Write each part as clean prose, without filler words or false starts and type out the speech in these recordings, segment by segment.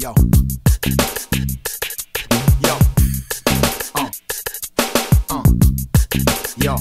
Yo. Yo. Yo.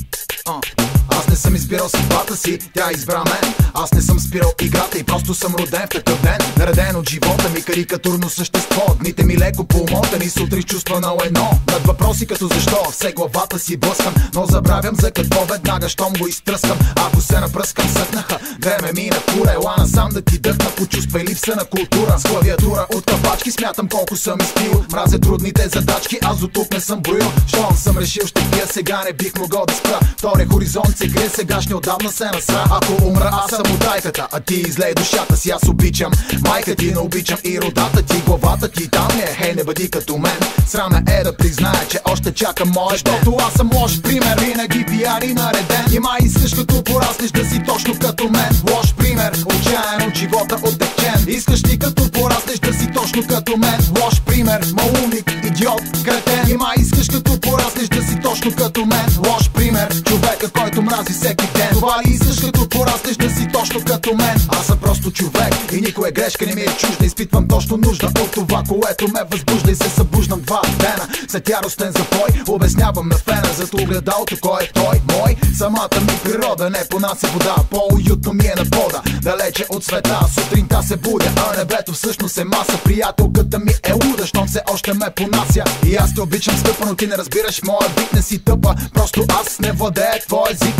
Аз не съм избирал съдбата си, тя избра мен. Аз не съм спирал играта и просто съм роден в такъв ден. Нареден от живота ми карикатурно същество. Дните ми леко помотани с утре чувства на едно. Над въпроси като защо все главата си блъскам, но забравям за какво веднага щом го изтръскам. Ако се напръскам съднаха, време мина кура. Ела насам да ти дъхна, почувствай липса на култура. С клавиатура от капачки смятам колко съм изпил. Мразя трудните задачки, аз до тук не съм броил. Щом съм решил ще пия, сега не бих могъл да спра. Втория хоризонт се крие, сегашния отдавна се насра. Ако умра, аз съм утайката, а ти излей душата си. Аз обичам майка ти, но обичам и родата ти. Главата ти там не е, хей, не бъди като мен. Сраме е да призная, че още чакам моя, защото аз съм лош пример. Винаги пиян и нареден. И май искаш като пораснеш да си точно като мен. Лош пример, отчаян от живота отдъхчен. Искаш ти като пораснеш да си точно като мен. Лош пример, малумник, идиот, кретен. И май искаш като пораснеш да си точно като мен. Лош пример, човека, който мрази всеки ден. Това ли искаш като пораснеш да си точно като мен? Аз съм просто човек и никоя грешка не ми е чужда. Изпитвам точно нужда от това, което ме възбужда, и се събуждам 2 дена след яростен запой. Обяснявам на фена зад огледалото кой е той. Мой, самата ми природа не понася вода. По-уютно ми е на пода, далече от света. Сутринта се будя, а небето всъщност е маса. Приятелката ми е луда, щом все още ме понася. И аз те обичам скъпа, но ти не разбираш моя вик. Не си тъпа, просто аз не владея твой език.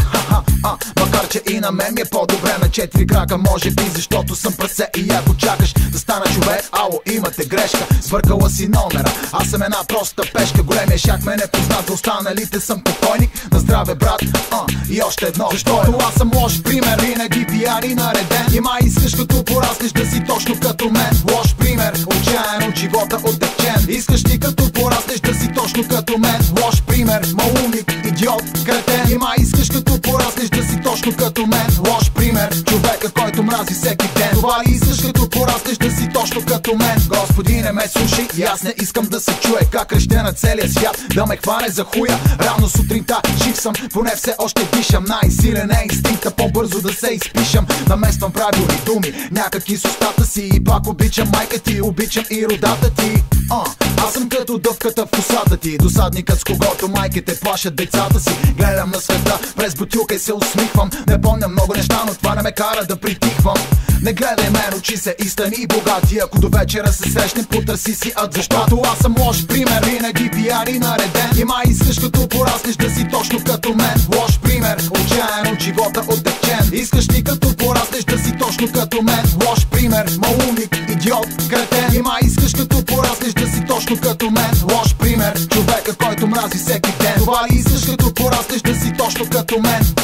Макар че и на мен ми е по-добре на 4 крака, може би защото съм прасе. И ако чакаш да стана човек, ало, имате грешка. Сбъркала си номера, аз съм една проста пешка. Големия шак ме не познат, за останалите съм покойник. На здраве, брат, и още едно, защото аз съм лош пример. Винаги пиян и нареден. И май искаш като пораснеш да си точно като мен. Лош пример, отчаян от живота отдъхчен. Искаш ти като пораснеш да си точно като мен. Лош пример, малумник, идиот, кретен. И май искаш като пораснеш да си точно като мен. Лош пример, човека, който мрази всеки ден. Това ли искаш като пораснеш да си точно като мен? Господи, не ме слушай, и аз не искам да се чуе как крещя на целия свят, да ме хване за хуя. Рано сутринта жив съм, поне все още дишам. Най-силен е инстинкта, по-бързо да се изпишам. Намествам правилни думи, някаки с устата си. И пак обичам майка ти, обичам и родата ти. Аз съм като дъвката в косата ти, досадникът с когото майките плашат децата си. Гледам на света през бутилка и се усмихвам. Не помня много неща, но това не ме кара да притихвам. Не гледай мен, очи се и стани и богати. Ако до вечера се срещнем, потърси си ад, защото аз съм лош пример. Винаги пиян и нареден. И май искаш като пораснеш да си точно като мен. Лош пример, отчаян от живота отдъхчен. Искаш ти като пораснеш да си точно като мен. Лош пример, малумник, идиот, кретен. И май искаш като пораснеш да си точно като мен. Лош пример, човека, който мрази всеки ден. Това ли искаш като пораснеш да си точно като мен?